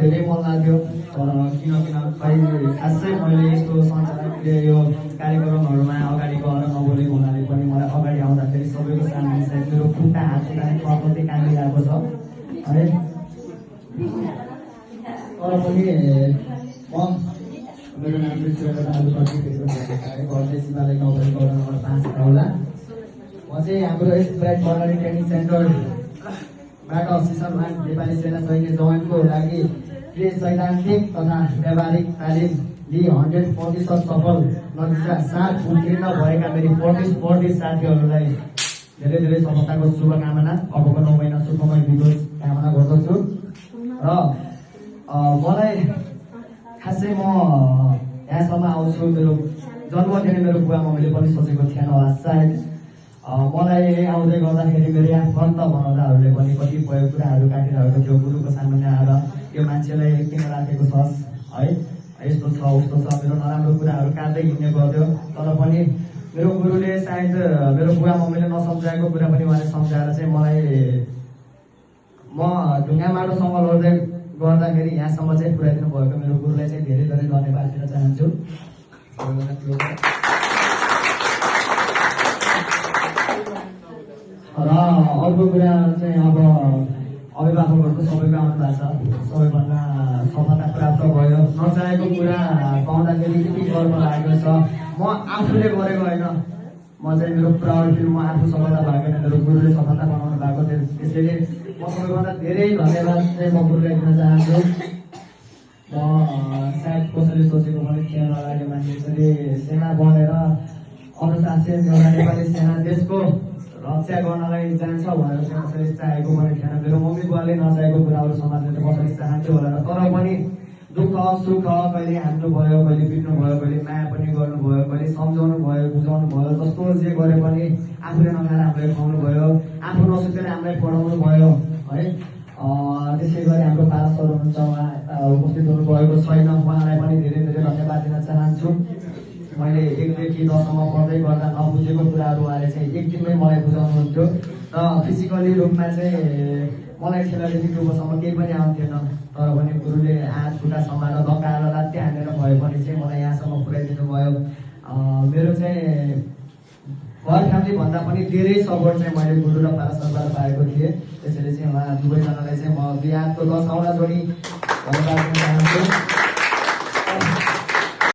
धेरै मन लाग्यो किन खै खासै मैले यस्तो सञ्चालकले यो कार्यक्रमहरूमा अगाडि गएर नबोलेको हुनाले पनि मलाई अगाडि आउँदाखेरि सबैको सामने चाहिँ मेरो खुट्टा हातखुट्टा प्रकृति कामिरहेको छ है। तर पनि मेरो नाम चाहिँ दाजु घरले शिवालय गाउँपालिका वडा नम्बर 5 होला। म चाहिँ हाम्रो स्प्राइट बर्नरी ट्रेनिङ सेन्टरबाट सीसन 1 नेपाली सेना सैन्य जवानको लागि सैद्धान्तिक तथा व्यावहारिक तालिम लिई 100% सफल नतिजा साथ उत्तीर्ण भएका मेरी प्रतिस्पर्धी साथीहरूलाई धेरै धेरै सफलताको शुभकामना अबको 9 महिना सुखमय बितोस् कामना गर्दछु। र मलाई खासै म यहाँसम्म आउँछु मेरो जन्मदिन मेरो बुवा मम्मीले पनि सोचेको थिएन होला सायद। मलाई आउँदै गर्दाखेरि मेरो आफन्त बनाउँदाहरूले पनि कतिपय कुराहरू काटिरहेको थियो गुरुको सामान्य आएर यो मान्छेलाई किन राखेको छस् है यस्तो छ उस्तो छ मेरो नराम्रो कुराहरू काट्दै हिँड्ने गर्थ्यो। तर पनि मेरो गुरुले सायद मेरो बुवा मम्मीले नसम्झाएको कुरा पनि उहाँले सम्झाएर चाहिँ मलाई म ढुङ्गा माटोसँग लड्दै गर्दाखेरि यहाँसम्म चाहिँ पुर्याइदिनु भएको मेरो गुरुलाई चाहिँ धेरै धेरै धन्यवाद दिन चाहन्छु। र अर्को कुरा चाहिँ अब अभिभावकहरूको सबैको आउनु भएको छ सबैभन्दा सफलता प्राप्त भयो नचाहेको कुरा पाउँदाखेरि यति गर्व लागेको छ। म आफूले गरेको होइन म चाहिँ मेरो प्राउड फिल म आफू सफलता भएको होइन मेरो गुरुले सफलता बनाउनु भएको थियो। त्यसैले म सबैभन्दा धेरै धन्यवाद चाहिँ म गुरुलाई दिन चाहन्छु। म सायद कसैले सोचेको पनि थिएन होला यो मान्छेले सेना बनेर अनुशासन एउटा नेपाली सेना देशको रक्षा गर्नलाई जान्छ भनेर चाहिँ कसैले चाहेको पनि थिएन। मेरो मम्मी बुवाले नचाहेको कुराहरू समाजले त कसैले चाहन्थ्यो होला। तर पनि दुःख सुख कहिले हान्नु भयो कहिले पिट्नु भयो कहिले माया पनि गर्नुभयो कहिले सम्झाउनु भयो बुझाउनु भयो जस्तो जे गरे पनि आफूले नखाएर हामीलाई खुवाउनु भयो आफू नसुतेर हामीलाई पढाउनु भयो है। त्यसै गरी हाम्रो पारा सर हुनुहुन्छ उहाँ उपस्थित हुनुभएको छैन उहाँलाई पनि धेरै धेरै धन्यवाद दिन चाहन्छु। मैले 1 देखि 10 सम्म पढ्दै गर्दा नबुझेको कुराहरू उहाँले चाहिँ एक दिनमै मलाई बुझाउनुहुन्थ्यो र फिजिकली रूपमा चाहिँ मलाई खेलदेखि टुपोसम्म केही पनि आउँथेन। तर पनि गुरुले हात खुट्टा समाएर धक्काएर लात्ते हानेर भए पनि चाहिँ मलाई यहाँसम्म पुर्याइदिनु भयो। मेरो चाहिँ घर फ्यामिली भन्दा पनि धेरै सपोर्ट चाहिँ मैले गुरु र पारा सरबाट पाएको थिएँ। त्यसैले चाहिँ उहाँ दुवैजनालाई चाहिँ म बिहाको 10 औँला जोडी धन्यवाद दिन चाहन्छु।